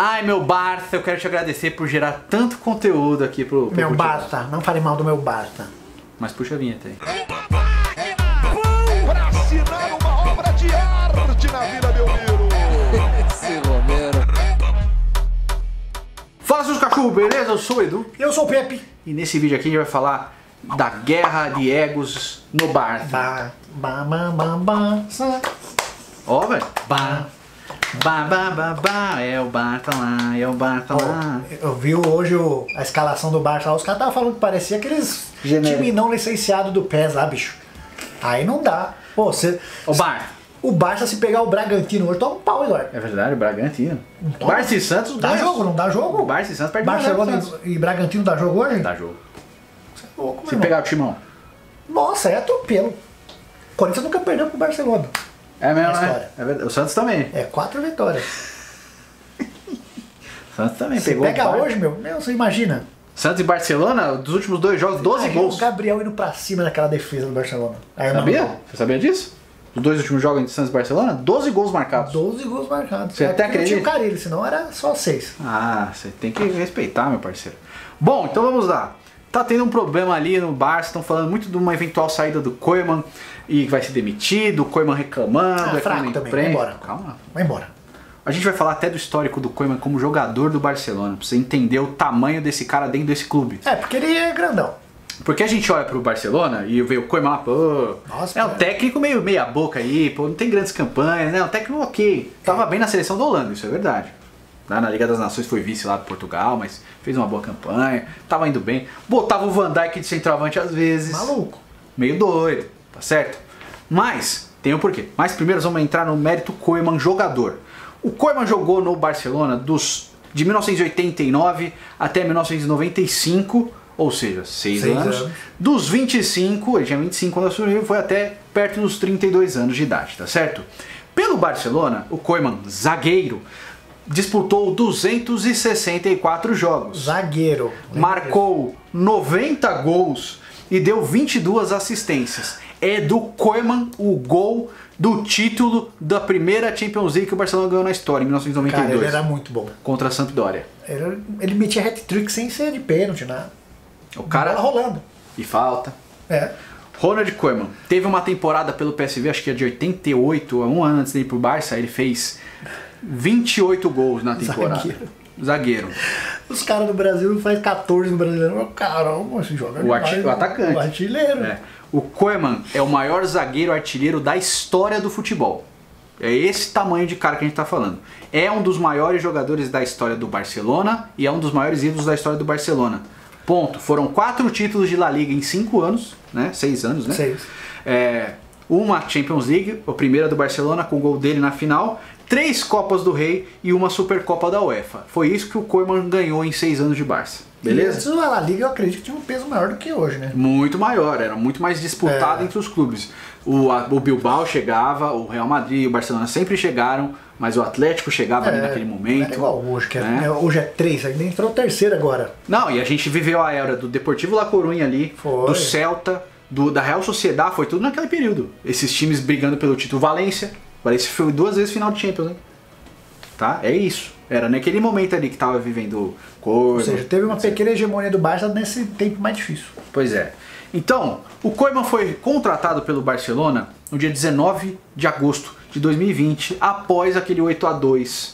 Ai, meu Barça, eu quero te agradecer por gerar tanto conteúdo aqui pro Meu futebol. Barça, não fale mal do meu Barça. Mas puxa a vinheta aí. Pra assinar uma obra de arte na Vila Belmiro. Esse Romero. Fala, seus cachorros, beleza? Eu sou o Edu. Eu sou o Pepe. E nesse vídeo aqui a gente vai falar da guerra de egos no Barça. Ó, velho. É o Barça lá, é o Barça lá. Eu vi hoje a escalação do Barça lá, os caras estavam falando que parecia aqueles Genérico. time não licenciado do PES lá, bicho. Aí não dá. Pô, o Barça, se pegar o Bragantino hoje, toma um pau, Eduardo. É verdade, o Bragantino. Barça e Santos Dá jogo, não dá jogo? O Barça e Santos perdem Barcelona e Bragantino dá jogo hoje? Dá jogo. Você é louco, meu Se irmão. pegar o timão. Nossa, é atropelo. O Corinthians nunca perdeu pro Barcelona. É mesmo, Na né? história. É verdade. O Santos também. É 4 vitórias. O Santos também Você pegou. pega o Bar- hoje, meu, você imagina. Santos e Barcelona, dos últimos 2 jogos, 12 Imagina gols. o Gabriel indo pra cima naquela defesa do Barcelona. Aí, Sabia? mano, Você sabia disso? Os 2 últimos jogos entre Santos e Barcelona, 12 gols marcados. 12 gols marcados. Você até Não tinha acredita? o Carille, senão era só 6. Ah, você tem que respeitar, meu parceiro. Bom, então vamos lá. Tá tendo um problema ali no Barça, estão falando muito de uma eventual saída do Koeman e vai ser demitido, o Koeman reclamando, Ah, fraco na também, imprensa. vai embora. Calma. Vai embora. A gente vai falar até do histórico do Koeman como jogador do Barcelona, pra você entender o tamanho desse cara dentro desse clube. É, porque ele é grandão. Porque a gente olha pro Barcelona e vê o Koeman lá, pô, Nossa, é um cara. técnico meio meia boca aí, pô, não tem grandes campanhas, né? Um técnico ok. Tava bem na seleção da Holanda, isso é verdade. Lá na Liga das Nações foi vice lá do Portugal, mas fez uma boa campanha, tava indo bem. Botava o Van Dijk de centroavante às vezes. Maluco. Meio doido, tá certo? Mas, tem um porquê. Mas primeiro vamos entrar no mérito Koeman jogador. O Koeman jogou no Barcelona de 1989 até 1995, ou seja, 6 6 anos. anos. Dos 25, ele tinha 25 quando assumiu, foi até perto dos 32 anos de idade, tá certo? Pelo Barcelona, o Koeman, zagueiro, disputou 264 jogos. Zagueiro. Marcou 90 gols e deu 22 assistências. É do Koeman o gol do título da primeira Champions League que o Barcelona ganhou na história, em Cara, 1992, ele era muito bom. contra a Sampdoria. Ele metia hat-trick sem ser de pênalti, nada. O cara... Bola rolando. E falta. É. Ronald Koeman teve uma temporada pelo PSV, acho que é de 88, um ano antes de ir pro Barça, ele fez 28 gols na temporada. Zagueiro. Os caras do Brasil fazem 14 no brasileiro. Caramba, esse joga O atacante. O artilheiro. É. O Koeman é o maior zagueiro artilheiro da história do futebol. É esse tamanho de cara que a gente tá falando. É um dos maiores jogadores da história do Barcelona e é um dos maiores ídolos da história do Barcelona. Ponto. Foram 4 títulos de La Liga em 5 anos, né? 6 anos, né? 6. Uma Champions League, a primeira do Barcelona com o gol dele na final, 3 Copas do Rei e uma Supercopa da UEFA. Foi isso que o Koeman ganhou em 6 anos de Barça. Beleza? Antes a La Liga eu acredito que tinha um peso maior do que hoje, né? Muito maior, era muito mais disputado entre os clubes. O Bilbao chegava, o Real Madrid e o Barcelona sempre chegaram, mas o Atlético chegava ali naquele momento. Não é igual hoje, que né? hoje é 3, ainda entrou o terceiro agora. Não, e a gente viveu a era do Deportivo La Coruña ali, Foi. do Celta, da Real Sociedad, foi tudo naquele período. Esses times brigando pelo título. Valência foi 2 vezes final de Champions, hein? Tá? É isso. Era naquele momento ali que tava vivendo Ou seja, teve uma pequena hegemonia do Barça nesse tempo mais difícil. Pois é. Então, o Koeman foi contratado pelo Barcelona no dia 19 de agosto de 2020, após aquele 8-2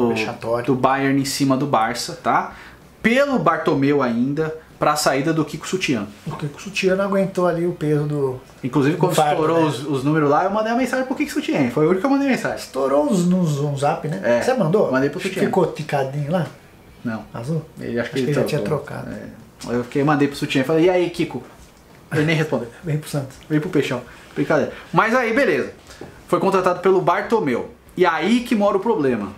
Vexatório. do Bayern em cima do Barça, tá? Pelo Bartomeu ainda, para a saída do Kiko Sutiã. Porque o Sutiã não aguentou ali o peso do... Inclusive, quando fardo, estourou né? os números lá, eu mandei uma mensagem pro Kiko Sutiã. Foi o único que eu mandei mensagem. Estourou um zap, né? É, Você mandou? mandei pro Sutiã. Ficou ticadinho lá? Não. Azul? Ele, acho que Ele ele já trocou. tinha trocado. Eu mandei pro Sutiã e falei, e aí, Kiko? Ele nem respondeu. Vem pro Santos. Veio pro Peixão. Brincadeira. Mas aí, beleza. Foi contratado pelo Bartomeu. E aí que mora o problema.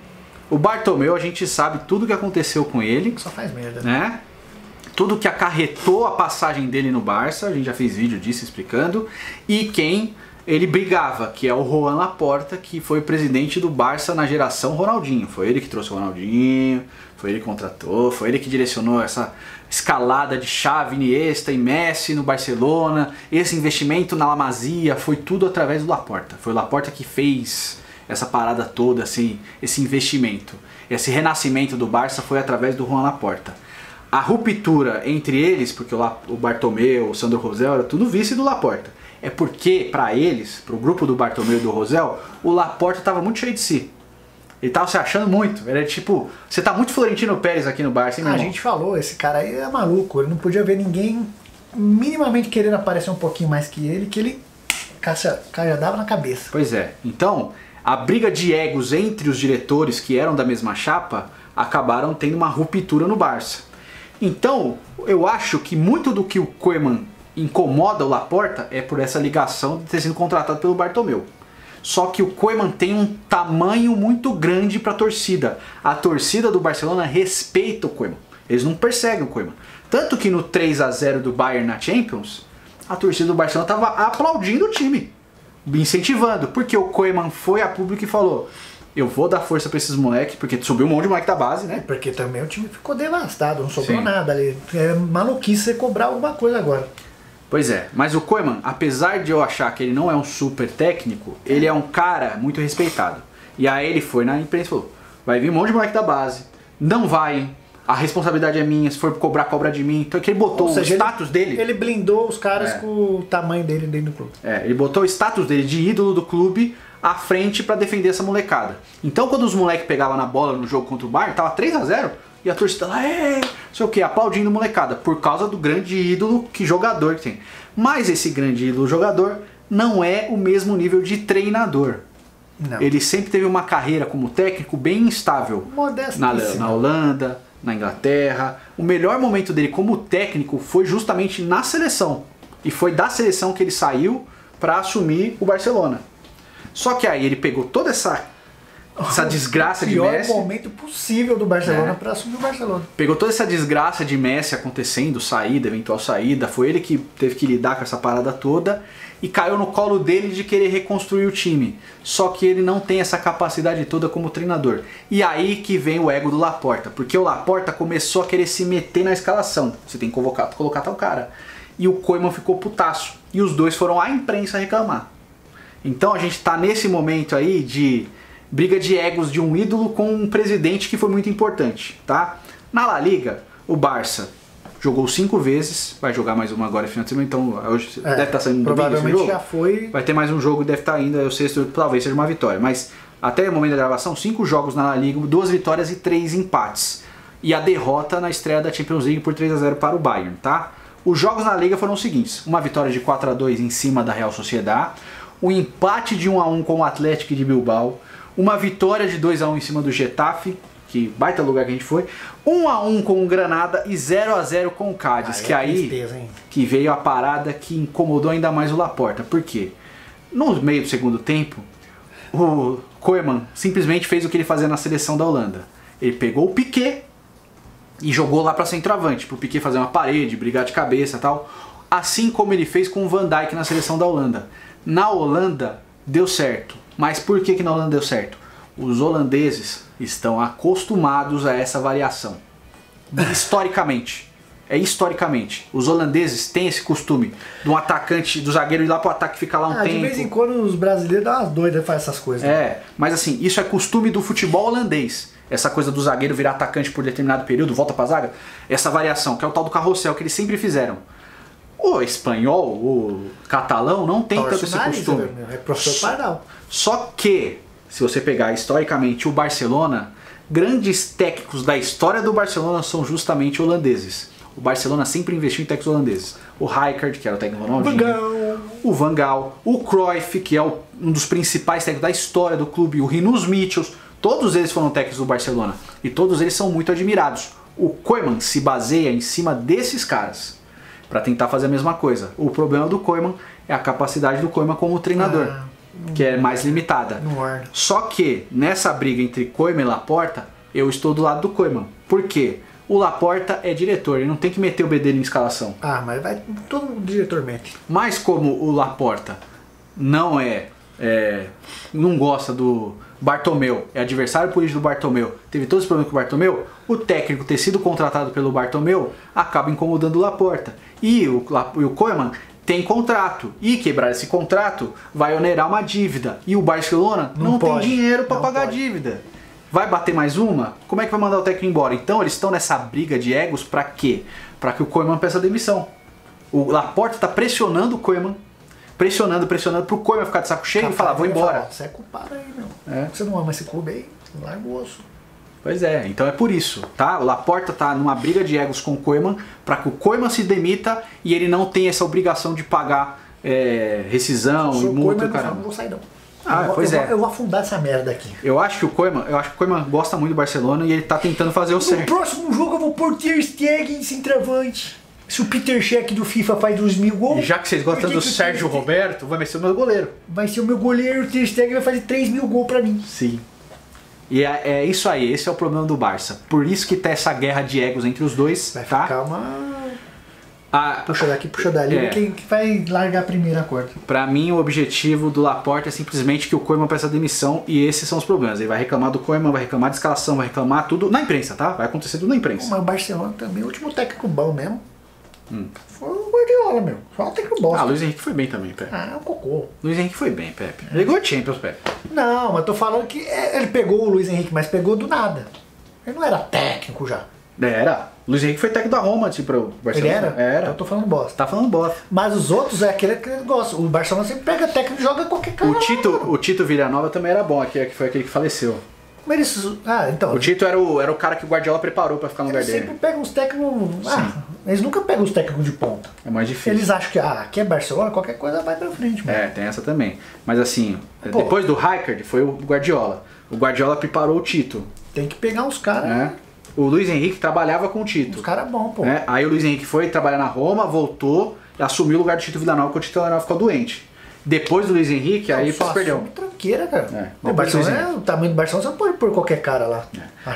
O Bartomeu, a gente sabe tudo que aconteceu com ele, Só faz merda, né? né? Tudo que acarretou a passagem dele no Barça, a gente já fez vídeo disso explicando. E quem ele brigava, que é o Joan Laporta, que foi presidente do Barça na geração Ronaldinho. Foi ele que trouxe o Ronaldinho, foi ele que contratou, foi ele que direcionou essa escalada de Xavi, Iniesta e Messi no Barcelona. Esse investimento na La Masia foi tudo através do Laporta. Foi o Laporta que fez essa parada toda, assim, esse investimento, esse renascimento do Barça foi através do Joan Laporta. A ruptura entre eles, porque o Bartomeu, o Sandro Rosell, era tudo vice do Laporta. É porque, para eles, pro grupo do Bartomeu e do Rosell, o Laporta estava muito cheio de si. Ele tava se achando muito. Era tipo, você tá muito Florentino Pérez aqui no Barça, hein, meu irmão? A gente falou, esse cara aí é maluco. Ele não podia ver ninguém minimamente querendo aparecer um pouquinho mais que ele cajadava na cabeça. Pois é. Então, a briga de egos entre os diretores que eram da mesma chapa acabaram tendo uma ruptura no Barça. Então, eu acho que muito do que o Koeman incomoda o Laporta é por essa ligação de ter sido contratado pelo Bartomeu. Só que o Koeman tem um tamanho muito grande para a torcida. A torcida do Barcelona respeita o Koeman. Eles não perseguem o Koeman. Tanto que no 3-0 do Bayern na Champions, a torcida do Barcelona estava aplaudindo o time, incentivando. Porque o Koeman foi a público e falou: eu vou dar força para esses moleques, porque subiu um monte de moleque da base, né? Porque também o time ficou devastado, não sobrou Sim. nada ali. É maluquice você cobrar alguma coisa agora. Pois é, mas o Koeman, apesar de eu achar que ele não é um super técnico, ele é um cara muito respeitado. E aí ele foi na imprensa e falou: vai vir um monte de moleque da base, não vai, a responsabilidade é minha, se for cobrar, cobra de mim. Então é que ele botou o status dele. Ele blindou os caras com o tamanho dele dentro do clube. Ele botou o status dele de ídolo do clube à frente pra defender essa molecada. Então quando os moleques pegavam na bola no jogo contra o Bayern, tava 3-0, e a torcida lá, não sei o que, aplaudindo a molecada, por causa do grande ídolo que jogador que tem. Mas esse grande ídolo jogador não é o mesmo nível de treinador. Não. Ele sempre teve uma carreira como técnico bem instável. Na Holanda, na Inglaterra. O melhor momento dele como técnico foi justamente na seleção. E foi da seleção que ele saiu para assumir o Barcelona. Só que aí ele pegou toda essa desgraça de Messi. O pior momento possível do Barcelona para assumir o Barcelona. Pegou toda essa desgraça de Messi acontecendo, saída, eventual saída. Foi ele que teve que lidar com essa parada toda. E caiu no colo dele de querer reconstruir o time. Só que ele não tem essa capacidade toda como treinador. E aí que vem o ego do Laporta. Porque o Laporta começou a querer se meter na escalação. Você tem que colocar tal cara. E o Koeman ficou putaço. E os dois foram à imprensa reclamar. Então a gente tá nesse momento aí de briga de egos de um ídolo com um presidente que foi muito importante, tá? Na La Liga, o Barça jogou 5 vezes, vai jogar mais uma agora no final de semana, então hoje deve estar saindo um provavelmente jogo. Já foi. Vai ter mais um jogo e deve estar ainda, o sexto talvez seja uma vitória, mas até o momento da gravação, 5 jogos na La Liga, 2 vitórias e 3 empates. E a derrota na estreia da Champions League por 3-0 para o Bayern, tá? Os jogos na Liga foram os seguintes: uma vitória de 4-2 em cima da Real Sociedad, um empate de 1-1 com o Atlético de Bilbao, uma vitória de 2-1 em cima do Getafe, que baita lugar que a gente foi, 1-1 com o Granada e 0-0 com o Cádiz, que aí tristeza, que veio a parada que incomodou ainda mais o Laporta. Por quê? No meio do segundo tempo, o Koeman simplesmente fez o que ele fazia na seleção da Holanda. Ele pegou o Piqué e jogou lá para centroavante, pro Piqué fazer uma parede, brigar de cabeça e tal, assim como ele fez com o Van Dijk na seleção da Holanda. Na Holanda deu certo. Mas por que na Holanda deu certo? Os holandeses estão acostumados a essa variação. Historicamente. Historicamente. Os holandeses têm esse costume do atacante, do zagueiro ir lá pro ataque e ficar lá um tempo. De vez em quando os brasileiros dão umas doidas fazem essas coisas. Mas assim, isso é costume do futebol holandês. Essa coisa do zagueiro virar atacante por determinado período, volta pra zaga. Essa variação, que é o tal do carrossel, que eles sempre fizeram. O espanhol, o catalão não tem tanto esse costume. É professor Pardal. Só que, se você pegar historicamente o Barcelona, grandes técnicos da história do Barcelona são justamente holandeses. O Barcelona sempre investiu em técnicos holandeses. O Rijkaard, que era o técnico Ronaldinho, o Van Gaal, o Cruyff, que é um dos principais técnicos da história do clube, o Rinus Michels, todos eles foram técnicos do Barcelona. E todos eles são muito admirados. O Koeman se baseia em cima desses caras para tentar fazer a mesma coisa. O problema do Koeman é a capacidade do Koeman como treinador, que é mais limitada. Só que nessa briga entre Koeman e Laporta, eu estou do lado do Koeman. Por quê? O Laporta é diretor, ele não tem que meter o bedelho em escalação. Mas todo diretor mete. Mas como o Laporta não não gosta do Bartomeu, é adversário político do Bartomeu, teve todos os problemas com o Bartomeu, o técnico ter sido contratado pelo Bartomeu acaba incomodando o Laporta. E o Koeman tem contrato. E quebrar esse contrato vai onerar uma dívida. E o Barcelona não tem dinheiro para pagar a dívida. Vai bater mais uma? Como é que vai mandar o técnico embora? Então eles estão nessa briga de egos para quê? Para que o Koeman peça demissão. O Laporta tá pressionando o Koeman, pressionando pro Koeman ficar de saco cheio e falar, vou embora. Você é culpado aí, meu. Você não ama esse clube aí? Larga o osso. Pois é, então é por isso, tá? O Laporta tá numa briga de egos com o Koeman para que o Koeman se demita e ele não tenha essa obrigação de pagar rescisão e multa, caramba. Não vou sair não. Eu vou afundar essa merda aqui. Eu acho que o Koeman gosta muito do Barcelona e ele tá tentando fazer o certo. No próximo jogo eu vou pôr Ter Stegen centroavante. Se o Peter Cech do FIFA faz 2.000 gols... E já que vocês gostam do Sérgio Roberto, vai ser o meu goleiro. Vai ser o meu goleiro, o Ter Stegen vai fazer 3.000 gols pra mim. Sim. E é isso aí, esse é o problema do Barça. Por isso que tá essa guerra de egos entre os dois, vai tá? ficar uma... puxa daqui, puxa dali, quem vai largar a primeira corda. Pra mim, o objetivo do Laporta é simplesmente que o Koeman peça demissão e esses são os problemas. Ele vai reclamar do Koeman, vai reclamar de escalação, vai reclamar tudo na imprensa, tá? Vai acontecer tudo na imprensa. Mas o Barcelona também, o último técnico bom mesmo. Foi o Guardiola, meu. Só o técnico bom. Luiz Henrique foi bem também, Pepe. É um cocô. Luiz Henrique foi bem, Pepe. Ele ganhou Champions, Pepe. Não, mas tô falando que ele pegou o Luiz Henrique, mas pegou do nada. Ele não era técnico já. Era. Luiz Henrique foi técnico da Roma, tipo, pro Barcelona. Ele era? Era. Então eu tô falando bosta. Tá falando bosta. Mas os outros é aquele que eles gostam. O Barcelona sempre pega técnico e joga qualquer cara. O Tito Villanova também era bom, que foi aquele que faleceu. Mas eles... então... O Tito era o cara que o Guardiola preparou pra ficar no lugar dele. Eles sempre pegam os técnicos... eles nunca pegam os técnicos de ponta. É mais difícil. Eles acham que aqui é Barcelona, qualquer coisa vai pra frente. Mano. Tem essa também. Mas assim, depois do Rijkaard foi o Guardiola. O Guardiola preparou o Tito. Tem que pegar os caras... O Luiz Henrique trabalhava com o Tito. Os caras bons, pô. Aí o Luiz Henrique foi trabalhar na Roma, voltou, assumiu o lugar do Tito Villanova, porque o Tito Villanova ficou doente. Depois do Luiz Henrique, aí perdeu. Tranqueira, cara. O Barcelona, o tamanho do Barcelona, você não pode pôr qualquer cara lá.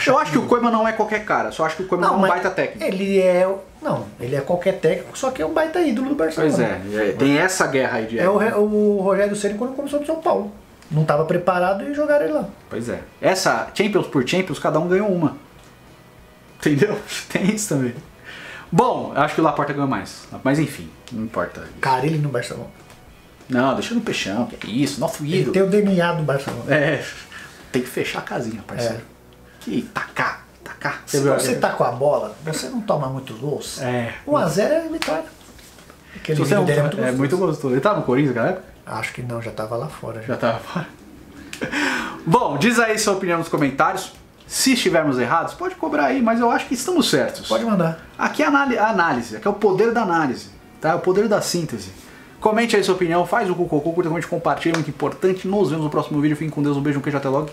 Eu acho que o Koeman não é qualquer cara, só acho que o Koeman é um baita técnico. Ele é qualquer técnico, só que é um baita ídolo do Barcelona. Pois tem essa guerra aí de o Rogério Ceni quando começou no São Paulo. Não estava preparado e jogaram ele lá. Pois é. Essa Champions por Champions, cada um ganhou uma. Entendeu? Tem isso também. Bom, acho que o Laporta ganhou mais. Mas enfim, não importa. Carille no Barcelona. Não, deixa no peixão, que é isso, nosso ídolo. Ele tem o DNA do Barcelona. Tem que fechar a casinha, parceiro. E tacar. Se você tá com a bola, você não toma muitos gols. 1x0 é vitória. Aquele vídeo dele é muito gostoso. Ele tava no Corinthians naquela época? Acho que não, já tava lá fora. Já tava fora. Bom, diz aí sua opinião nos comentários. Se estivermos errados, pode cobrar aí, mas eu acho que estamos certos. Pode mandar. Aqui é a análise, aqui é o poder da análise, tá? É o poder da síntese. Comente aí sua opinião, faz o cocô, curta, comente, compartilha, muito importante. Nos vemos no próximo vídeo. Fiquem com Deus, um beijo, um queijo, até logo.